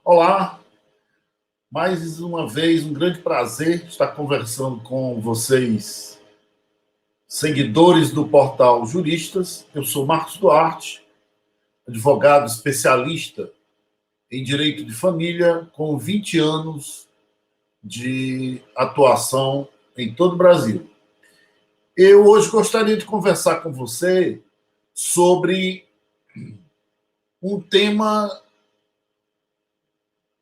Olá, mais uma vez um grande prazer estar conversando com vocês, seguidores do portal Juristas. Eu sou Marcos Duarte, advogado especialista em direito de família, com 20 anos de atuação em todo o Brasil. Eu hoje gostaria de conversar com você sobre um tema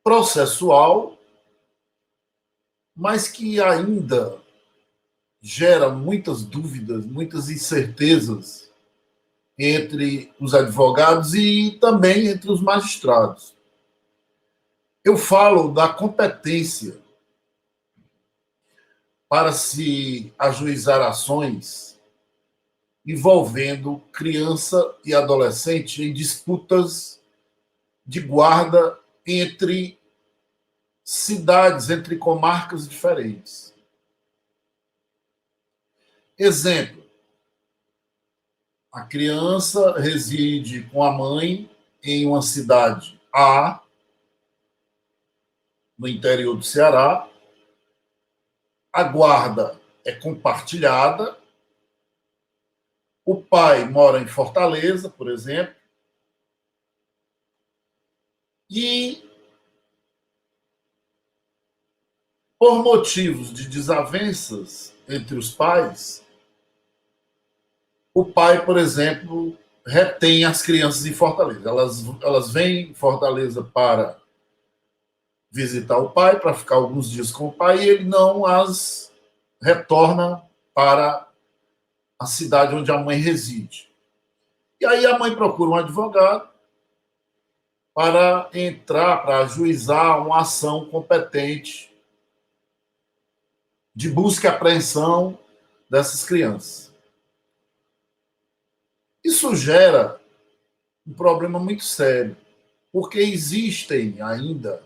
processual, mas que ainda gera muitas dúvidas, muitas incertezas entre os advogados e também entre os magistrados. Eu falo da competência para se ajuizar ações envolvendo criança e adolescente em disputas de guarda entre cidades, entre comarcas diferentes. Exemplo: a criança reside com a mãe em uma cidade A, no interior do Ceará, a guarda é compartilhada, o pai mora em Fortaleza, por exemplo, e por motivos de desavenças entre os pais, o pai, por exemplo, retém as crianças em Fortaleza. Elas vêm em Fortaleza para visitar o pai, para ficar alguns dias com o pai, e ele não as retorna para a cidade onde a mãe reside. E aí a mãe procura um advogado para entrar, para ajuizar uma ação competente de busca e apreensão dessas crianças. Isso gera um problema muito sério, porque existem ainda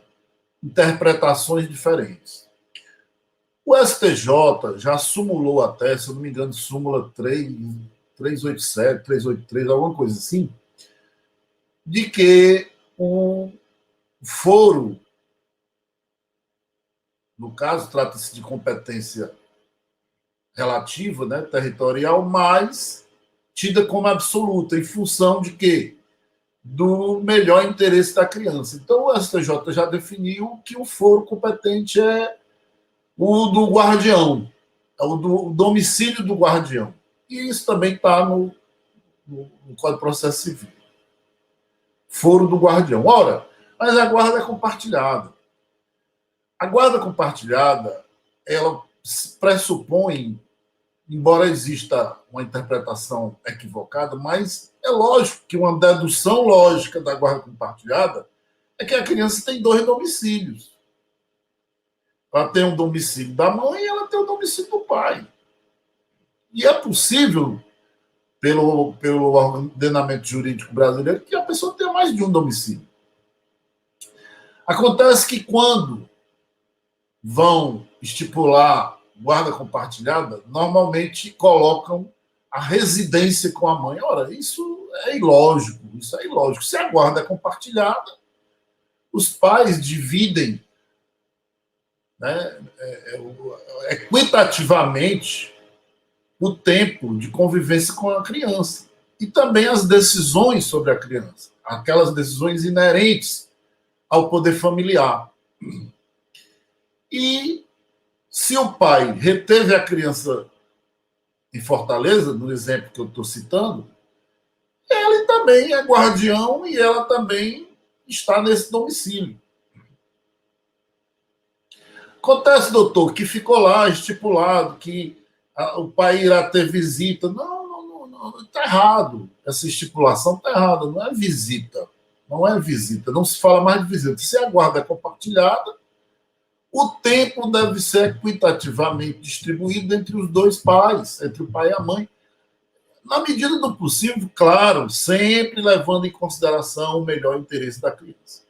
interpretações diferentes. O STJ já sumulou até, se eu não me engano, súmula 387, 383, alguma coisa assim, de que o foro, no caso, trata-se de competência relativa, né, territorial, mas tida como absoluta, em função de quê? Do melhor interesse da criança. Então, o STJ já definiu que o foro competente é o do guardião, é o do domicílio do guardião. E isso também está no Código de Processo Civil. Foro do guardião. Ora, mas a guarda é compartilhada. A guarda compartilhada, ela pressupõe, embora exista uma interpretação equivocada, mas é lógico que uma dedução lógica da guarda compartilhada é que a criança tem dois domicílios. Ela tem um domicílio da mãe e ela tem o domicílio do pai. E é possível, pelo ordenamento jurídico brasileiro, que a pessoa tenha mais de um domicílio. Acontece que quando vão estipular guarda compartilhada, normalmente colocam a residência com a mãe. Ora, isso é ilógico, isso é ilógico. Se a guarda é compartilhada, os pais dividem, né, equitativamente o tempo de convivência com a criança e também as decisões sobre a criança, aquelas decisões inerentes ao poder familiar. E se o pai reteve a criança em Fortaleza, no exemplo que eu estou citando, ele também é guardião e ela também está nesse domicílio. Acontece, doutor, que ficou lá estipulado que o pai irá ter visita. Não, está errado. Essa estipulação está errada. Não é visita. Não é visita. Não se fala mais de visita. Se a guarda é compartilhada, o tempo deve ser equitativamente distribuído entre os dois pais, entre o pai e a mãe. Na medida do possível, claro, sempre levando em consideração o melhor interesse da criança.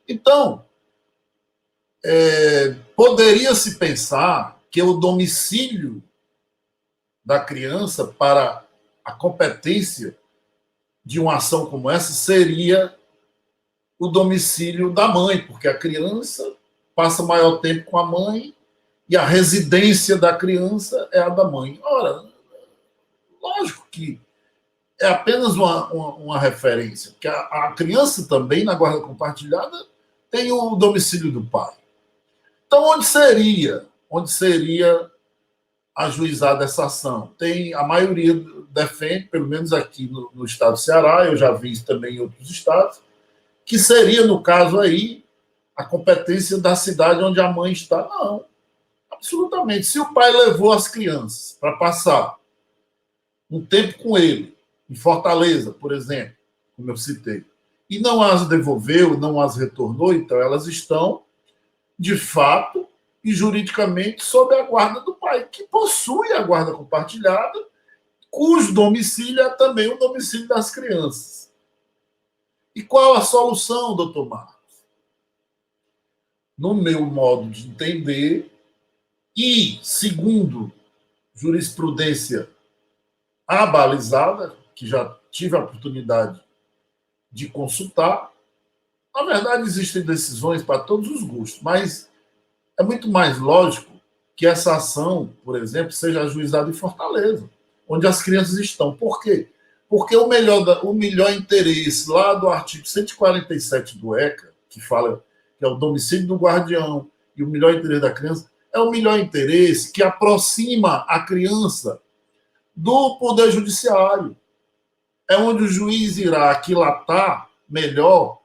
Então, poderia-se pensar que o domicílio da criança para a competência de uma ação como essa seria o domicílio da mãe, porque a criança passa maior tempo com a mãe e a residência da criança é a da mãe. Ora, lógico que é apenas uma referência, porque a criança também, na guarda compartilhada, tem o domicílio do pai. Então, onde seria ajuizada essa ação? Tem, a maioria defende, pelo menos aqui no estado do Ceará, eu já vi isso também em outros estados, que seria, no caso aí, a competência da cidade onde a mãe está. Não, absolutamente. Se o pai levou as crianças para passar um tempo com ele, em Fortaleza, por exemplo, como eu citei, e não as devolveu, não as retornou, então elas estão, de fato e juridicamente, sob a guarda do pai, que possui a guarda compartilhada, cujo domicílio é também o domicílio das crianças. E qual a solução, doutor Marcos? No meu modo de entender, e segundo jurisprudência abalizada, que já tive a oportunidade de consultar, na verdade existem decisões para todos os gostos, mas é muito mais lógico que essa ação, por exemplo, seja ajuizada em Fortaleza, onde as crianças estão. Por quê? Porque o melhor interesse lá do artigo 147 do ECA, que fala que é o domicílio do guardião e o melhor interesse da criança, é o melhor interesse que aproxima a criança do Poder Judiciário. É onde o juiz irá aquilatar melhor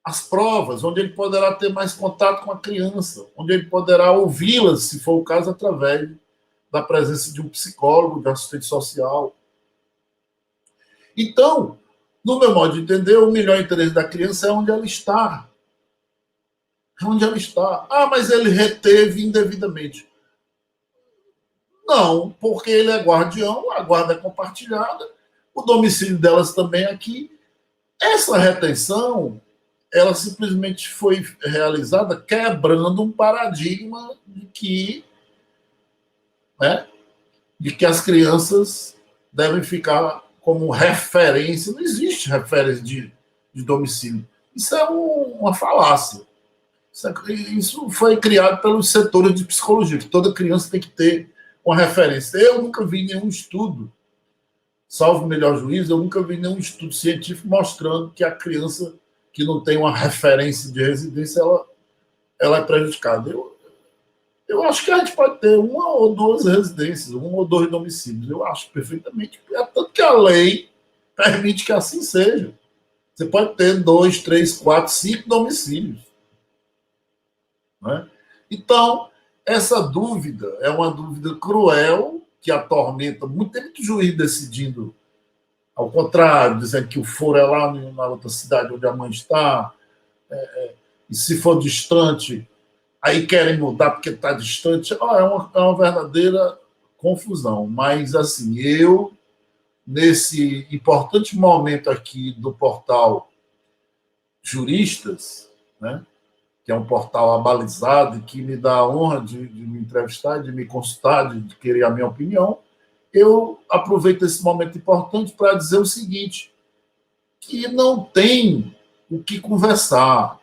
as provas, onde ele poderá ter mais contato com a criança, onde ele poderá ouvi-las, se for o caso, através da presença de um psicólogo, de um assistente social. Então, no meu modo de entender, o melhor interesse da criança é onde ela está. É onde ela está. Ah, mas ele reteve indevidamente. Não, porque ele é guardião, a guarda é compartilhada, o domicílio delas também é aqui. Essa retenção, ela simplesmente foi realizada quebrando um paradigma né, de que as crianças devem ficar como referência. Não existe referência de domicílio. Isso é uma falácia. Isso foi criado pelos setores de psicologia, que toda criança tem que ter uma referência. Eu nunca vi nenhum estudo, salvo o melhor juízo, eu nunca vi nenhum estudo científico mostrando que a criança que não tem uma referência de residência, ela é prejudicada. Eu acho que a gente pode ter uma ou duas residências, um ou dois domicílios. Eu acho perfeitamente. É tanto que a lei permite que assim seja. Você pode ter 2, 3, 4, 5 domicílios. Né? Então, essa dúvida é uma dúvida cruel que atormenta muito. Tem muito juiz decidindo ao contrário, dizendo que o foro é lá na outra cidade onde a mãe está, e se for distante, aí querem mudar porque está distante. É uma verdadeira confusão. Mas, assim, nesse importante momento aqui do portal Juristas, né, que é um portal abalizado e que me dá a honra de me entrevistar, de me consultar, de querer a minha opinião, eu aproveito esse momento importante para dizer o seguinte, que não tem o que conversar.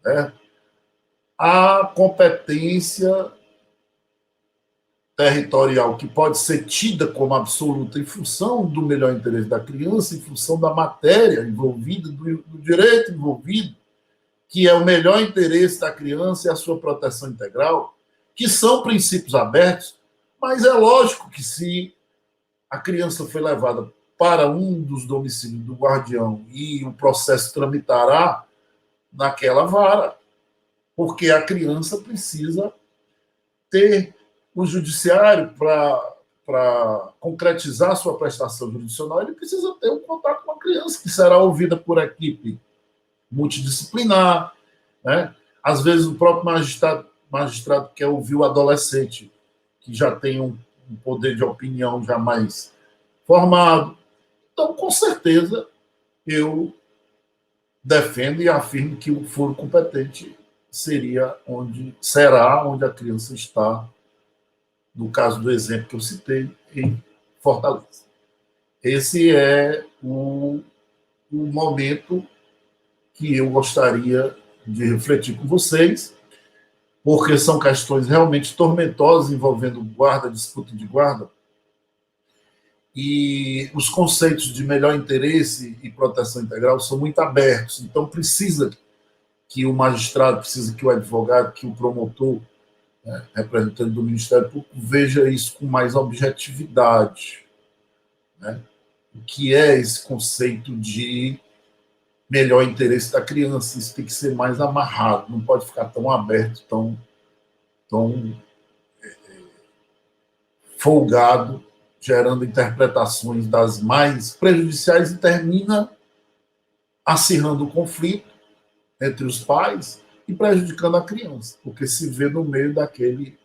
Né? A competência territorial que pode ser tida como absoluta em função do melhor interesse da criança, em função da matéria envolvida, do direito envolvido, que é o melhor interesse da criança e a sua proteção integral, que são princípios abertos, mas é lógico que se a criança foi levada para um dos domicílios do guardião e o processo tramitará naquela vara, porque a criança precisa ter o judiciário para concretizar sua prestação jurisdicional, ele precisa ter um contato com a criança, que será ouvida por equipe multidisciplinar, né? Às vezes o próprio magistrado quer ouvir o adolescente, que já tem um poder de opinião já mais formado. Então, com certeza, eu defendo e afirmo que o foro competente será onde a criança está, no caso do exemplo que eu citei, em Fortaleza. Esse é o momento que eu gostaria de refletir com vocês, porque são questões realmente tormentosas envolvendo guarda, disputa de guarda, e os conceitos de melhor interesse e proteção integral são muito abertos, então precisa que o magistrado, precisa que o advogado, que o promotor, né, representante do Ministério Público, veja isso com mais objetividade, né? O que é esse conceito de melhor interesse da criança? Isso tem que ser mais amarrado, não pode ficar tão aberto, tão folgado, gerando interpretações das mais prejudiciais e termina acirrando o conflito entre os pais e prejudicando a criança, porque se vê no meio daquele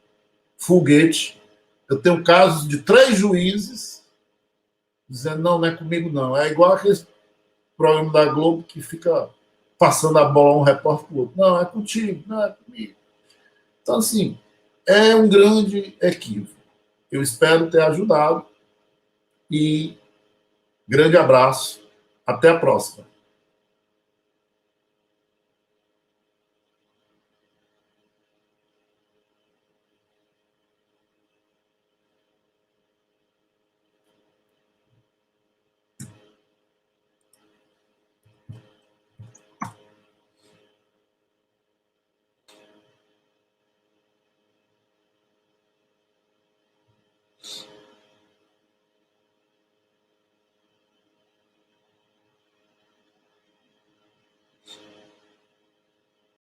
foguete. Eu tenho casos de 3 juízes dizendo, não é comigo não. É igual aquele programa da Globo que fica passando a bola um repórter para o outro. Não, é contigo, não é comigo. Então, assim, é um grande equívoco. Eu espero ter ajudado e grande abraço. Até a próxima.